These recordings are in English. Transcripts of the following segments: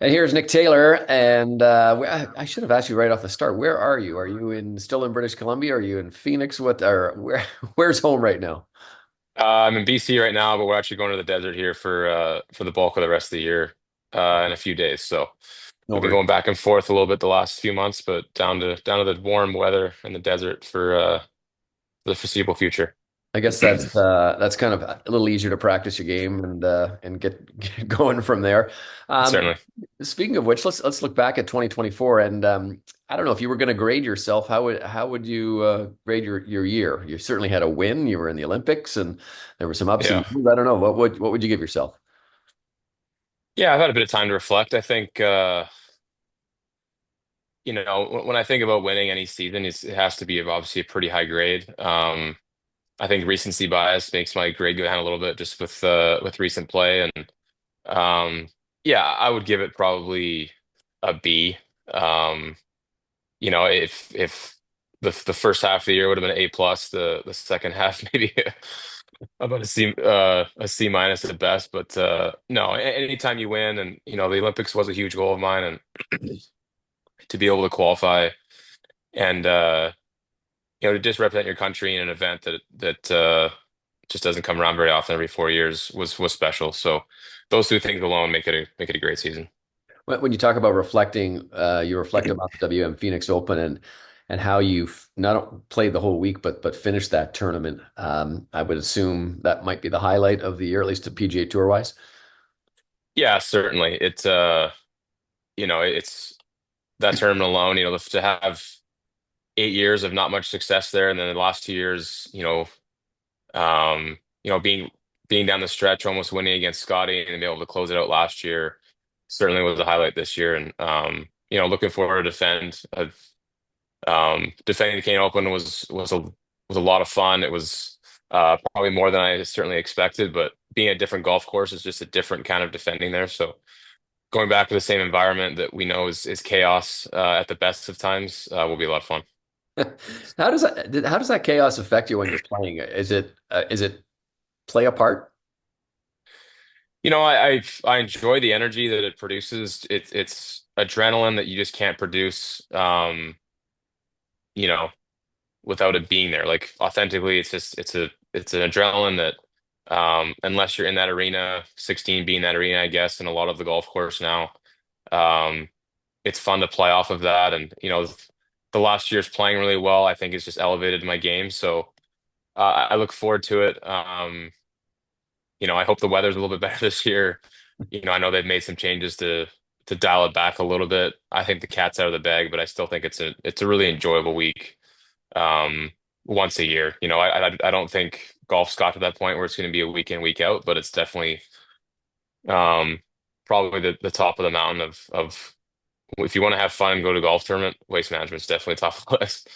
And here's Nick Taylor. And I should have asked you right off the start. Where are you? Are you still in British Columbia? Are you in Phoenix? What or where? Where's home right now? I'm in BC right now, but we're actually going to the desert here for the bulk of the rest of the year in a few days. So No, we've been going back and forth a little bit the last few months, but down to the warm weather in the desert for the foreseeable future. I guess that's kind of a little easier to practice your game and get going from there. Um, Certainly. Speaking of which, let's look back at 2024. And I don't know if you were going to grade yourself. How would you grade your year? You certainly had a win. You were in the Olympics, and there were some ups and Yeah. downs. I don't know. What would you give yourself? Yeah, I've had a bit of time to reflect. I think when I think about winning any season, it has to be obviously a pretty high grade. I think recency bias makes my grade go down a little bit just with recent play and yeah, I would give it probably a B. Um, if the first half of the year would have been A plus, the second half maybe about a C minus at best. But no, anytime you win, and the Olympics was a huge goal of mine, and to be able to qualify and to just represent your country in an event that just doesn't come around very often every 4 years was special. So those two things alone make it a great season. When you talk about reflecting, you reflect about the WM Phoenix Open and how you've not played the whole week, but finished that tournament. I would assume that might be the highlight of the year, at least to PGA Tour wise. Yeah, certainly. It's that tournament alone, to have 8 years of not much success there, and then the last 2 years, being down the stretch, almost winning against Scotty, and being able to close it out last year certainly was a highlight this year. And looking forward to defending the Canadian Open was a lot of fun. It was probably more than I certainly expected, but being a different golf course is just a different kind of defending there. So going back to the same environment that we know is chaos at the best of times will be a lot of fun. How does that chaos affect you when you're playing? Is it play a part? I enjoy the energy that it produces. It's adrenaline that you just can't produce, you know, without it being there. Like authentically, it's an adrenaline that unless you're in that arena, 16 being that arena, I guess, and a lot of the golf course now, um, it's fun to play off of that. And the last year's playing really well, I think, has just elevated my game. So I look forward to it. I hope the weather's a little bit better this year. I know they've made some changes to dial it back a little bit. I think the cat's out of the bag, but I still think it's a really enjoyable week once a year. I don't think golf's got to that point where it's going to be a week in, week out, but it's definitely um, probably the top of the mountain of if you want to have fun and go to a golf tournament, Waste Management's definitely top of the list.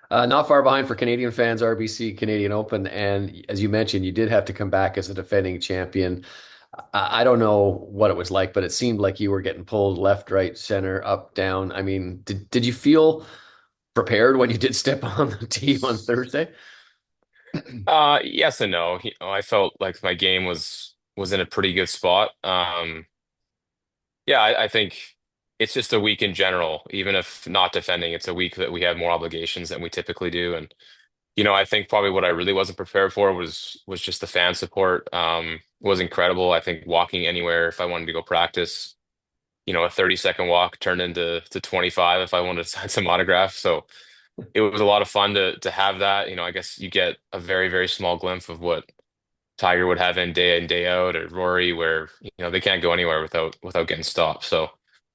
Not far behind for Canadian fans, RBC Canadian Open. And as you mentioned, you did have to come back as a defending champion. I don't know what it was like, but it seemed like you were getting pulled left, right, center, up, down. I mean, did you feel prepared when you did step on the tee on Thursday? Yes and no. I felt like my game was in a pretty good spot. Yeah, I think it's just a week in general. Even if not defending, it's a week that we have more obligations than we typically do. And I think probably what I really wasn't prepared for was just the fan support. Was incredible. I think walking anywhere if I wanted to go practice, a 30-second walk turned into 25 if I wanted to sign some autographs. So it was a lot of fun to have that. I guess you get a very, very small glimpse of what Tiger would have in day out, or Rory, where they can't go anywhere without getting stopped. So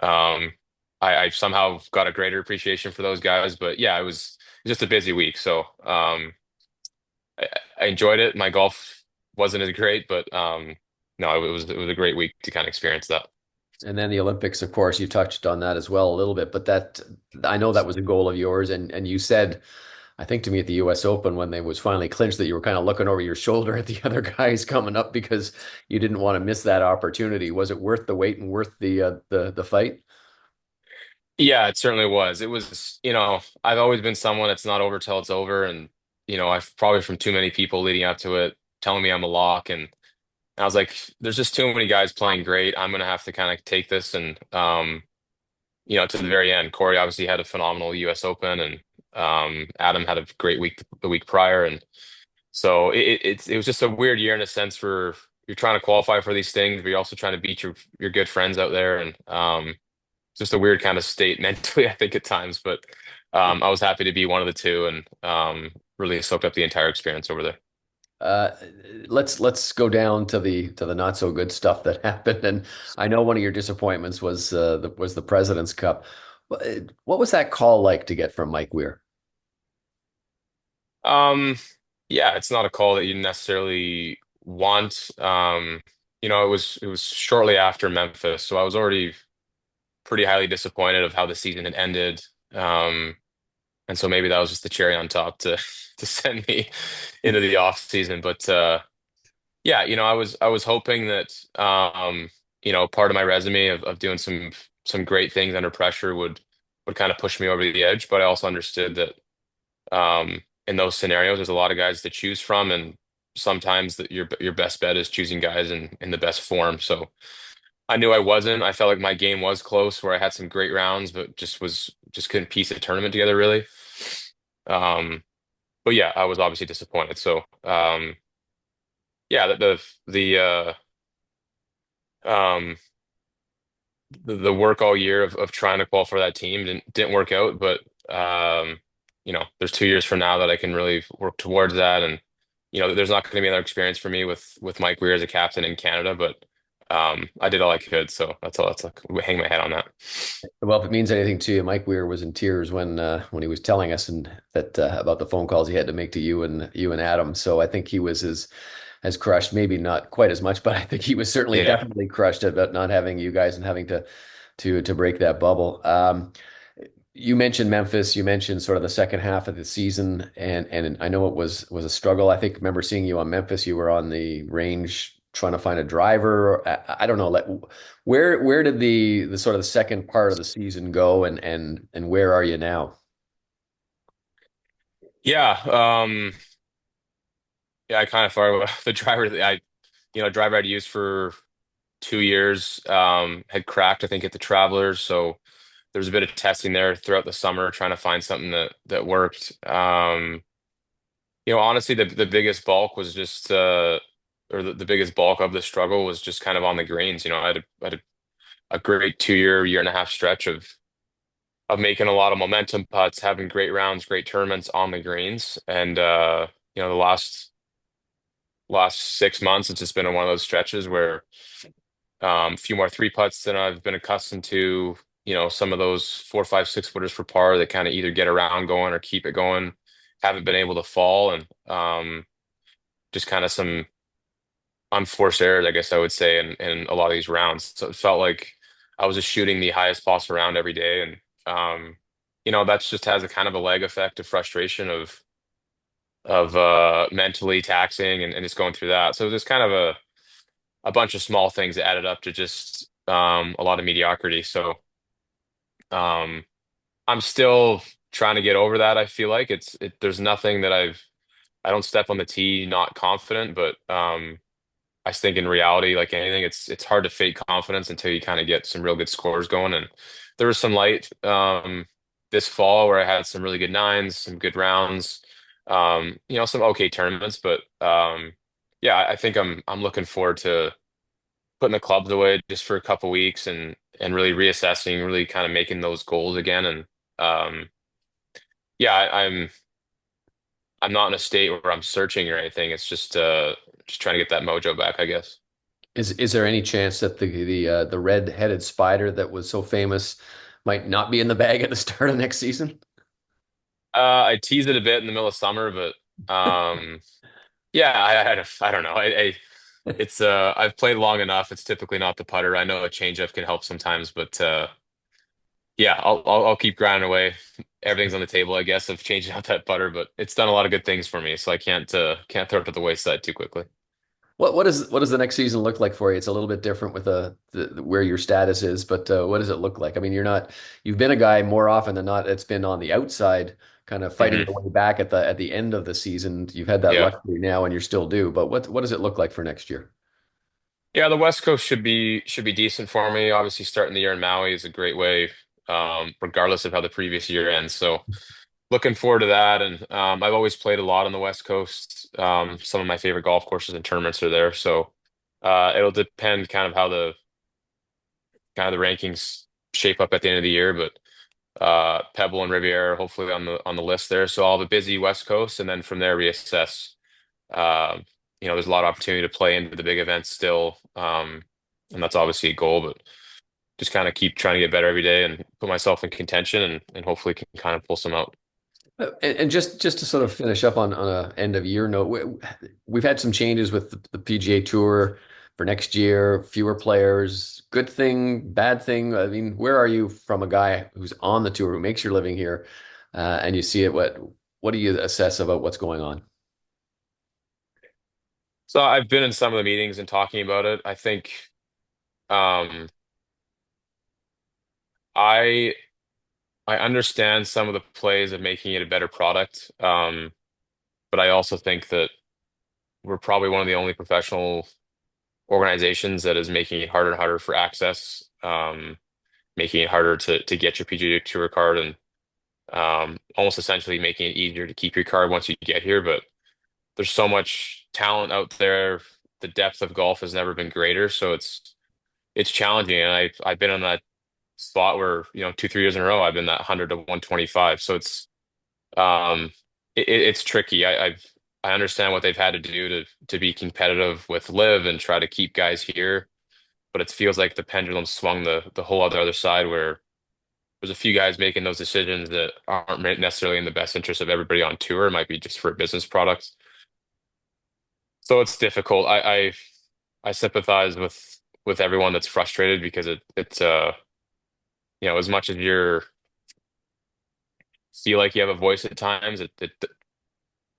I somehow got a greater appreciation for those guys. But yeah, it was just a busy week. So I, I enjoyed it. My golf wasn't as great, but no, it was a great week to kind of experience that. And then the Olympics, of course, you touched on that as well a little bit, but that I know that was a goal of yours. And you said, I think to me at the US Open when they was finally clinched that you were kind of looking over your shoulder at the other guys coming up because you didn't want to miss that opportunity. Was it worth the wait and worth the fight? Yeah, it certainly was. It was, I've always been someone that's not over till it's over. And, I've probably from too many people leading up to it telling me I'm a lock. And I was like, there's just too many guys playing great. I'm gonna have to kind of take this and to the very end. Corey obviously had a phenomenal US Open, and Adam had a great week the week prior, and so it was just a weird year in a sense for you're trying to qualify for these things, but you're also trying to beat your good friends out there, and just a weird kind of state mentally, I think at times. But I was happy to be one of the two, and really soaked up the entire experience over there. Uh, let's go down to the not so good stuff that happened. And I know one of your disappointments was the President's Cup. What was that call like to get from Mike Weir? Um, yeah, it's not a call that you necessarily want. It was shortly after Memphis, so I was already pretty highly disappointed of how the season had ended. And so maybe that was just the cherry on top to to send me into the off season. But yeah, I was hoping that part of my resume of doing some great things under pressure would kind of push me over the edge. But I also understood that in those scenarios, there's a lot of guys to choose from, and sometimes that your best bet is choosing guys in the best form. So I knew I wasn't. I felt like my game was close, where I had some great rounds, but just couldn't piece a tournament together really. Um, but yeah, I was obviously disappointed. So yeah, um, the work all year of trying to qualify for that team didn't work out. But there's 2 years from now that I can really work towards that, and there's not going to be another experience for me with Mike Weir as a captain in Canada, but I did all I could, so that's all. That's like hang my head on that. Well, if it means anything to you, Mike Weir was in tears when he was telling us and that about the phone calls he had to make to you and Adam. So I think he was as crushed, maybe not quite as much, but I think he was certainly Yeah. definitely crushed about not having you guys and having to break that bubble. You mentioned Memphis. You mentioned sort of the second half of the season, and I know it was a struggle. I think remember seeing you on Memphis. You were on the range trying to find a driver. I don't know. Like, where did the sort of the second part of the season go, and where are you now? Yeah. Yeah, I kind of far the driver that driver I'd used for 2 years had cracked, I think, at the Travelers. So there was a bit of testing there throughout the summer, trying to find something that worked. Honestly, the biggest bulk was just or the biggest bulk of the struggle was just kind of on the greens. I had a great 2 year and a half stretch of making a lot of momentum putts, having great rounds, great tournaments on the greens, and the last 6 months, it's just been one of those stretches where a few more three putts than I've been accustomed to. Some of those 4, 5, 6 footers for par that kind of either get around going or keep it going, haven't been able to fall, and just kind of some unforced errors, I guess I would say, in a lot of these rounds. So it felt like I was just shooting the highest possible round every day, and that's just has a kind of a lag effect of frustration of mentally taxing and just going through that. So there's kind of a bunch of small things that added up to just a lot of mediocrity. So um, I'm still trying to get over that. I feel like there's nothing that I don't step on the tee not confident, but I think in reality, like anything, it's hard to fake confidence until you kind of get some real good scores going. And there was some light this fall where I had some really good nines, some good rounds, some okay tournaments. But yeah, I think I'm looking forward to putting the clubs away just for a couple weeks and really reassessing, really kind of making those goals again. And yeah, I'm not in a state where I'm searching or anything. It's just trying to get that mojo back, I guess. Is there any chance that the red-headed spider that was so famous might not be in the bag at the start of next season? I teased it a bit in the middle of summer, but yeah, I don't know. It's I've played long enough. It's typically not the putter. I know a changeup can help sometimes, but yeah, I'll keep grinding away. Everything's on the table, I guess, of changing out that putter, but it's done a lot of good things for me, so I can't throw it to the wayside too quickly. What does the next season look like for you? It's a little bit different with where your status is, but what does it look like? I mean, you've been a guy more often than not that's been on the outside, kind of fighting Hmm. your way back at the end of the season. You've had that Yeah. luxury now, and you still do. But what does it look like for next year? Yeah, the West Coast should be decent for me. Obviously, starting the year in Maui is a great way, regardless of how the previous year ends. So looking forward to that. And I've always played a lot on the West Coast. Some of my favorite golf courses and tournaments are there. So it'll depend kind of how the rankings shape up at the end of the year. But Pebble and Riviera hopefully on the list there. So I'll have a busy West Coast, and then from there reassess. Um, there's a lot of opportunity to play into the big events still, and that's obviously a goal. But just kind of keep trying to get better every day and put myself in contention, and hopefully can kind of pull some out. And just to sort of finish up on a end of year note, we've had some changes with the PGA Tour for next year, fewer players. Good thing, bad thing. I mean, where are you from a guy who's on the tour who makes your living here, and you see it? What do you assess about what's going on? So I've been in some of the meetings and talking about it. I think um, I I understand some of the plays of making it a better product, but I also think that we're probably one of the only professional organizations that is making it harder and harder for access, making it harder to get your PGA Tour card, and almost essentially making it easier to keep your card once you get here. But there's so much talent out there. The depth of golf has never been greater, so it's challenging. And I've been on that spot where 2, 3 years in a row I've been that 100 to 125. So um it's tricky. I understand what they've had to do to be competitive with Live and try to keep guys here, but it feels like the pendulum swung the whole other side where there's a few guys making those decisions that aren't necessarily in the best interest of everybody on tour. It might be just for a business product. So it's difficult. I sympathize with everyone that's frustrated because it's as much as you're feel like you have a voice at times,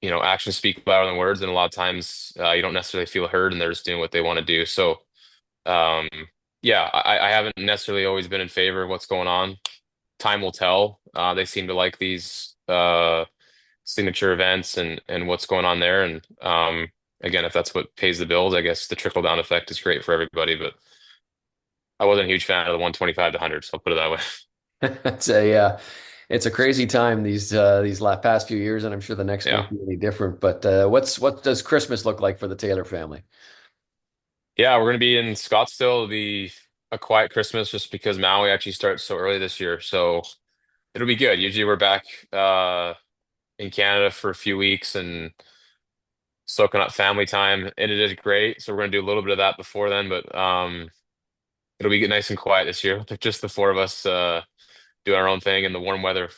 actions speak louder than words, and a lot of times you don't necessarily feel heard, and they're just doing what they want to do. So um, yeah, I haven't necessarily always been in favor of what's going on. Time will tell. They seem to like these signature events and what's going on there. And again, if that's what pays the bills, I guess the trickle down effect is great for everybody. But I wasn't a huge fan of the 125 to 100, so I'll put it that way. It's a it's a crazy time these past few years, and I'm sure the next Yeah. won't be any different. But what does Christmas look like for the Taylor family? Yeah, we're gonna be in Scottsdale. It'll be a quiet Christmas just because Maui actually starts so early this year. So it'll be good. Usually we're back in Canada for a few weeks and soaking up family time, and it is great. So we're gonna do a little bit of that before then, but it'll be nice and quiet this year. Just the four of us doing our own thing in the warm weather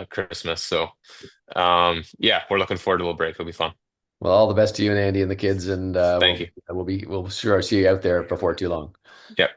Christmas. So yeah, we're looking forward to a little break. It'll be fun. Well, all the best to you and Andy and the kids, and Thank you. we'll sure see you out there before too long. Yep.